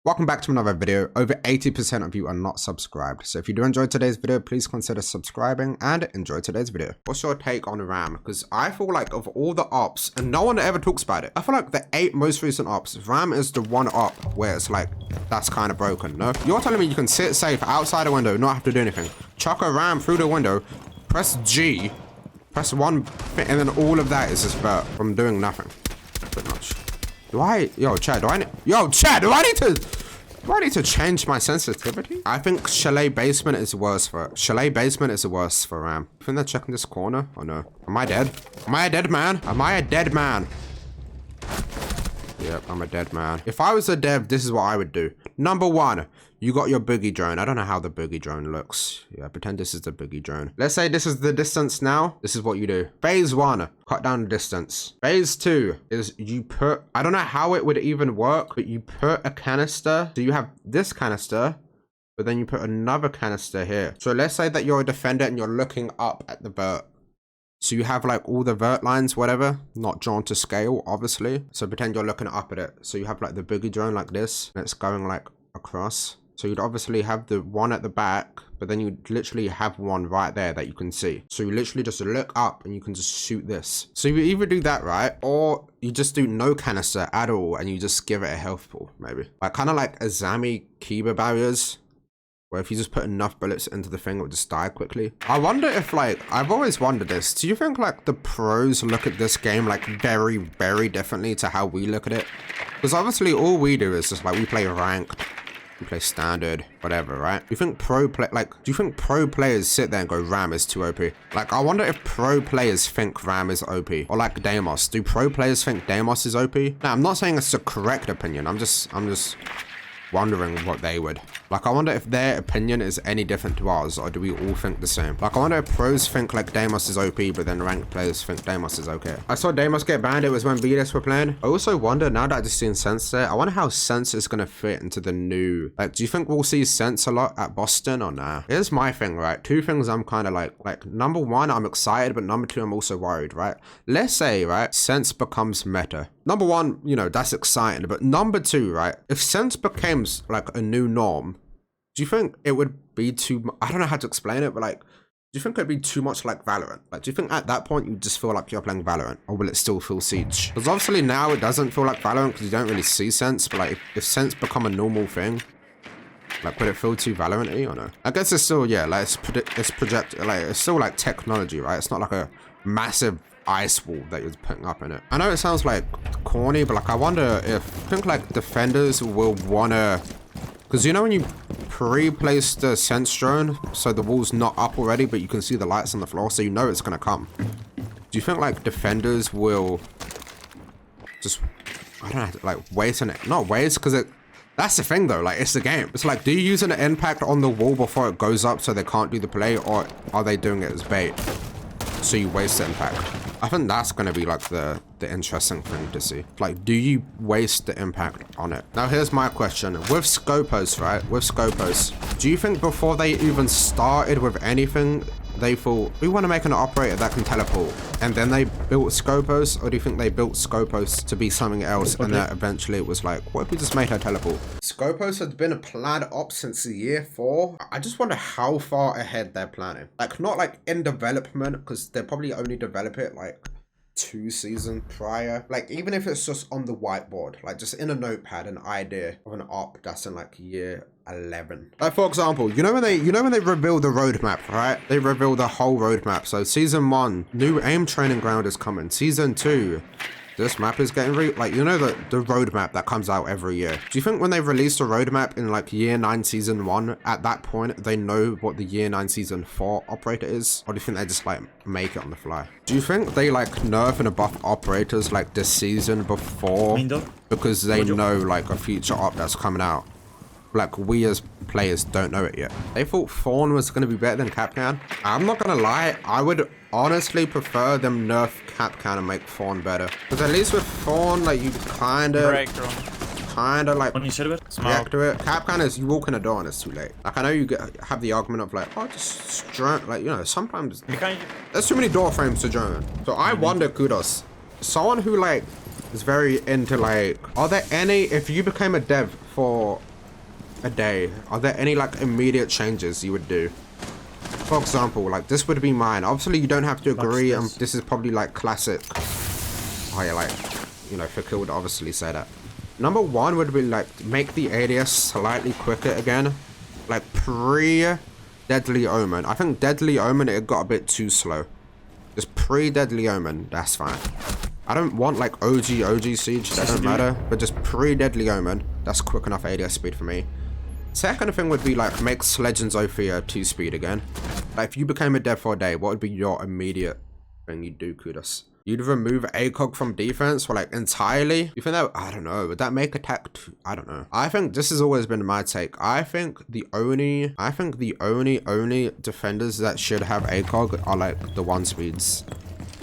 Welcome back to another video. Over 80% of you are not subscribed. So if you do enjoy today's video, please consider subscribing and enjoy today's video. What's your take on RAM? Because I feel like of all the ops, and no one ever talks about it, I feel like the 8 most recent ops, RAM is the one op where it's like, that's kind of broken, no? You're telling me you can sit safe outside a window, not have to do anything. Chuck a RAM through the window, press G, press one, and then all of that is just from doing nothing. Pretty much. Chad, do I need to change my sensitivity? I think Chalet Basement is worse for it. Chalet Basement is worse for RAM. I think they're checking this corner. Oh no. Am I dead? Am I a dead man? Am I a dead man? Yep, I'm a dead man. If I was a dev, this is what I would do. Number 1, you got your boogie drone. I don't know how the boogie drone looks. Yeah, pretend this is the boogie drone. Let's say this is the distance now. This is what you do. Phase 1, cut down the distance. Phase 2 is you put, I don't know how it would even work, but you put a canister. So you have this canister, but then you put another canister here. So let's say that you're a defender and you're looking up at the vert. So you have like all the vert lines, whatever, not drawn to scale, obviously. So pretend you're looking up at it. So you have like the boogie drone like this, and it's going like across. So you'd obviously have the one at the back, but then you literally have one right there that you can see. So you literally just look up and you can just shoot this. So you either do that, right? Or you just do no canister at all and you just give it a health pool, maybe. Like kind of like Azami Kiba barriers, where if you just put enough bullets into the thing, it would just die quickly. I wonder if like, I've always wondered this. Do you think like the pros look at this game like very, very differently to how we look at it? Because obviously all we do is just like, we play ranked, we play standard, whatever, right? Do you think do you think pro players sit there and go, RAM is too OP? Like, I wonder if pro players think RAM is OP, or like Deimos. Do pro players think Deimos is OP? Now, I'm not saying it's the correct opinion. I'm just wondering what they would. Like, I wonder if their opinion is any different to ours, or do we all think the same? Like, I wonder if pros think like Deimos is OP, but then ranked players think Deimos is okay. I saw Deimos get banned. It was when BDS were playing. I also wonder, now that I just seen Sense there, I wonder how Sense is gonna fit into the new, like, do you think we'll see Sense a lot at Boston or nah? Here's my thing, right? 2 things I'm kind of like number 1, I'm excited, but number 2, I'm also worried, right? Let's say, right, Sense becomes meta. Number 1, you know, that's exciting, but number 2, right, if Sense becomes like a new norm, do you think it would be too, I don't know how to explain it, but like, do you think it'd be too much like Valorant? Like, do you think at that point you just feel like you're playing Valorant, or will it still feel Siege? Because obviously now it doesn't feel like Valorant because you don't really see Sense, but like if Sense become a normal thing, like would it feel too Valorant-y or no? I guess it's still, yeah, like it's projected, like it's still like technology, right? It's not like a massive ice wall that you're putting up in it. I know it sounds like corny, but like I wonder if, I think like defenders will wanna, because you know when you pre-place the Sense drone, so the wall's not up already, but you can see the lights on the floor, so you know it's gonna come. Do you think like defenders will just, I don't know, like waste on it? Not waste, because that's the thing though, like it's the game. It's like, do you use an impact on the wall before it goes up so they can't do the play, or are they doing it as bait? So you waste the impact. I think that's going to be like the interesting thing to see. Like, do you waste the impact on it? Now, here's my question. With Scopos, right? With Scopos, do you think before they even started with anything, they thought, we want to make an operator that can teleport, and then they built Scopos? Or do you think they built Scopos to be something else, and then eventually it was like, what if we just made her teleport? Scopos has been a planned op since year 4. I just wonder how far ahead they're planning. Like, not like in development, because they'll probably only develop it like 2 seasons prior. Like, even if it's just on the whiteboard, like just in a notepad, an idea of an op that's in like year 11. Like, for example, you know when they reveal the roadmap, right? They reveal the whole roadmap. So season 1, new aim training ground is coming. Season 2, this map is getting like, you know, the roadmap that comes out every year. Do you think when they release the roadmap in like year 9 season 1, at that point they know what the year 9 season 4 operator is? Or do you think they just like make it on the fly? Do you think they like nerf and buff operators like this season before, because they know like a future op that's coming out? Like, we as players don't know it yet. They thought Fawn was going to be better than Capcan. I'm not going to lie, I would honestly prefer them nerf Capcan and make Fawn better. Because at least with Fawn, like, you kind of like react to it. Capcan is, you walk in the door and it's too late. Like, I know you have the argument of like, oh, just drone, like, you know, sometimes there's too many door frames to drone. So I wonder, Kudos, someone who like is very into like, are there any, if you became a dev for a day, are there any like immediate changes you would do? For example, like this would be mine. Obviously you don't have to agree, and this is probably like classic. Oh yeah, like, you know, Thaqil would obviously say that. Number one would be like make the ADS slightly quicker again. Like pre-Deadly Omen. I think Deadly Omen, it got a bit too slow. Just pre-Deadly Omen, that's fine. I don't want like OG Siege, that don't matter. But just pre-Deadly Omen, that's quick enough ADS speed for me. Second thing would be like make Legends Ophir 2-speed again. Like if you became a dev for a day, what would be your immediate thing you'd do, Kudos? You'd remove ACOG from defense for like entirely? You think that, I don't know, would that make attack I don't know. I think this has always been my take. I think the only defenders that should have ACOG are like the 1-speeds.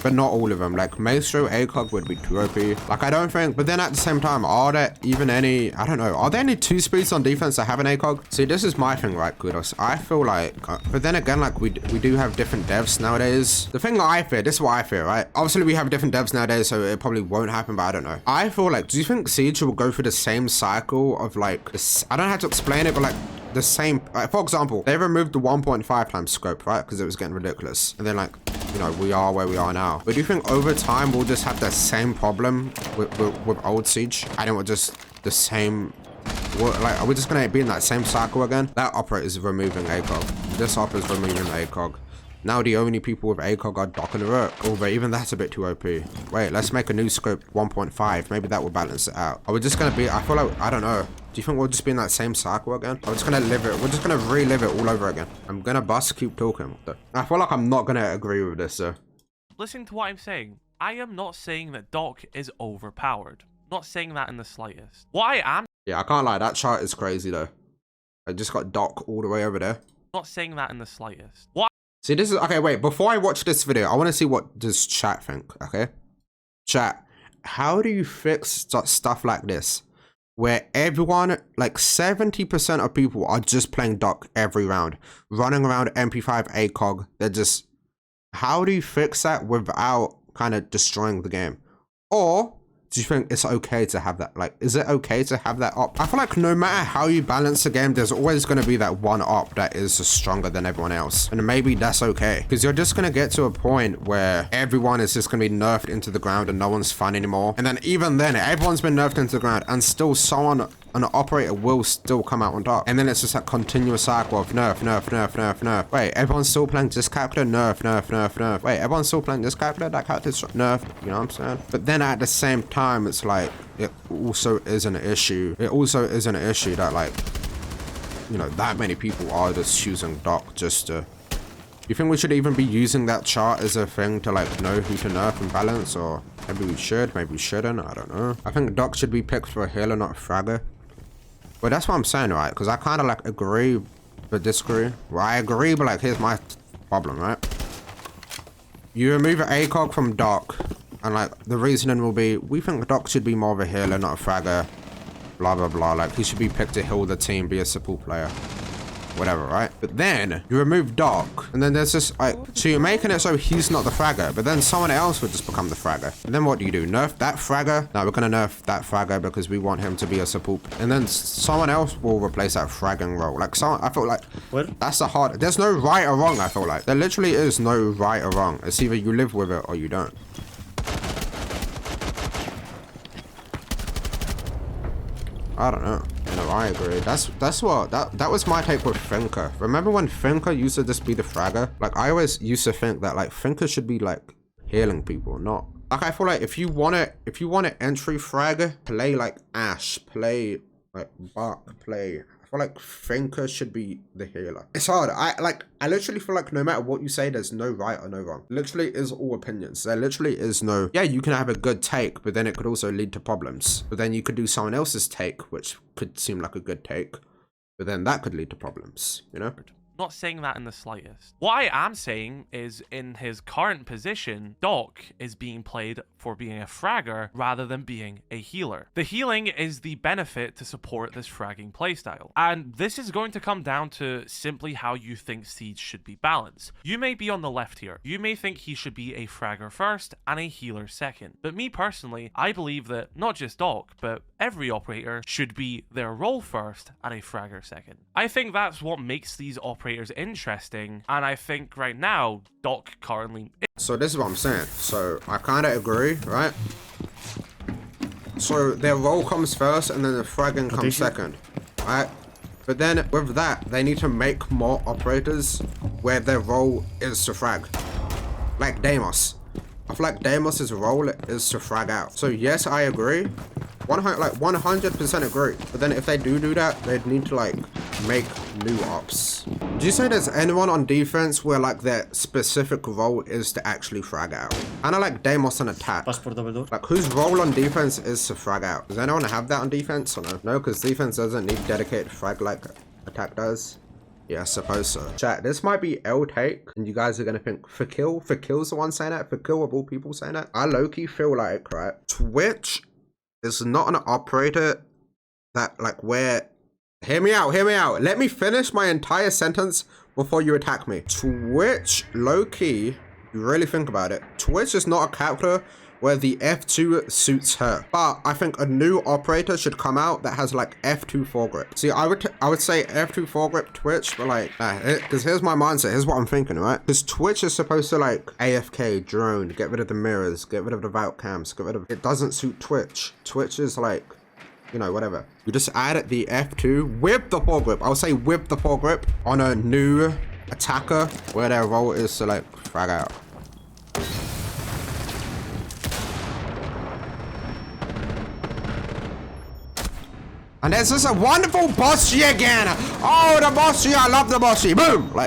But not all of them. Like Maestro ACOG would be too OP. Like I don't think, but then at the same time, are there even any, I don't know, are there any 2-speeds on defense that have an ACOG? See, this is my thing, right, Kudos? I feel like, but then again, like we do have different devs nowadays. The thing that I fear, this is what I fear, right? Obviously we have different devs nowadays, so it probably won't happen, but I don't know. I feel like, do you think Siege will go through the same cycle of like, this, I don't have to explain it, but like, the same, like, for example, they removed the 1.5 times scope, right? Because it was getting ridiculous. And then like, you know, we are where we are now. But do you think over time we'll just have the same problem with old Siege? And it will just the same, like, are we just gonna be in that same cycle again? That operator is removing ACOG. This op is removing ACOG. Now the only people with ACOG are Doc and Rook. Oh, but even that's a bit too OP. Wait, let's make a new scope 1.5. Maybe that will balance it out. Are we just gonna be, I feel like, I don't know. Do you think we'll just be in that same cycle again? We're just gonna live it. We're just gonna relive it all over again. I'm gonna keep talking. I feel like I'm not gonna agree with this, so. Listen to what I'm saying. I am not saying that Doc is overpowered. I'm not saying that in the slightest. What I am... Yeah, I can't lie. That chart is crazy, though. I just got Doc all the way over there. Not saying that in the slightest. What? See, this is... Okay, wait. Before I watch this video, I want to see what does chat think, okay? Chat, how do you fix stuff like this? Where everyone, like 70% of people are just playing Doc every round. Running around MP5 ACOG. They're just... How do you fix that without kind of destroying the game? Or... do you think it's okay to have that? Like, is it okay to have that op? I feel like no matter how you balance the game, there's always going to be that one op that is stronger than everyone else. And maybe that's okay. Because you're just going to get to a point where everyone is just going to be nerfed into the ground and no one's fun anymore. And then even then, everyone's been nerfed into the ground and still someone, an operator will still come out on top. And then it's just a continuous cycle of nerf, nerf, nerf, nerf, nerf. Wait, everyone's still playing this character? Nerf, nerf, nerf, nerf. Wait, everyone's still playing this character? That character's nerf. You know what I'm saying? But then at the same time, it's like, it also is an issue. It also is an issue that, like, you know, that many people are just choosing Doc just to... You think we should even be using that chart as a thing to, like, know who to nerf and balance? Or maybe we should, maybe we shouldn't. I don't know. I think Doc should be picked for a healer, not a fragger. But that's what I'm saying, right? Because I kind of, like, agree but disagree. Well, I agree, but, like, here's my problem, right? You remove ACOG from Doc, and, like, the reasoning will be, we think Doc should be more of a healer, not a fragger. Blah, blah, blah. Like, he should be picked to heal the team, be a support player. Whatever, right? But then you remove Doc, and then there's this, like, so you're making it so he's not the fragger, but then someone else would just become the fragger. And then what do? Nerf that fragger? No, we're gonna nerf that fragger because we want him to be a support. And then someone else will replace that fragging role. Like, I feel like what? That's the hard. There's no right or wrong. I feel like there literally is no right or wrong. It's either you live with it or you don't. I don't know. No, I agree. That was my take with Finker. Remember when Finker used to just be the fragger? Like, I always used to think that, like, Finker should be, like, healing people, not... Like, I feel like if you want an entry fragger, play, like, Ash, play, like, Buck, play... I feel like Finker should be the healer. It's hard. I literally feel like no matter what you say, there's no right or no wrong. Literally is all opinions. There literally is no, yeah, you can have a good take, but then it could also lead to problems. But then you could do someone else's take, which could seem like a good take, but then that could lead to problems, you know? Not saying that in the slightest. What I am saying is in his current position, Doc is being played for being a fragger rather than being a healer. The healing is the benefit to support this fragging playstyle. And this is going to come down to simply how you think Siege should be balanced. You may be on the left here. You may think he should be a fragger first and a healer second. But me personally, I believe that not just Doc, but every operator should be their role first and a fragger second. I think that's what makes these operators interesting, and I think right now, Doc currently... So this is what I'm saying. So I kind of agree, right? So their role comes first and then the fragging comes second, right? But then with that, they need to make more operators where their role is to frag. Like Deimos. I feel like Deimos' role is to frag out. So yes, I agree. 100% agree. But then if they do that, they'd need to like make new ops. Do you say there's anyone on defense where like their specific role is to actually frag out? Kinda like Deimos on attack. Like whose role on defense is to frag out? Does anyone have that on defense or no? No, because defense doesn't need dedicated frag like attack does. Yeah, I suppose so. Chat, this might be L take, and you guys are gonna think Thaqil's the one saying that, Thaqil of all people saying that. I low-key feel like, right, Twitch is not an operator that like where, hear me out, let me finish my entire sentence before you attack me. Twitch, low-key, you really think about it, Twitch is not a character where the F2 suits her. But I think a new operator should come out that has like F2 foregrip. See, I would say F2 foregrip Twitch, but like, because here's my mindset, here's what I'm thinking, right? Because Twitch is supposed to like AFK, drone, get rid of the mirrors, get rid of the vault cams, get rid of, it doesn't suit Twitch. Twitch is like, you know, whatever. You just add the F2 with the foregrip. I would say with the foregrip on a new attacker where their role is to like frag out. And there's just a wonderful bossy again. Oh, the bossy, I love the bossy. Boom! Like,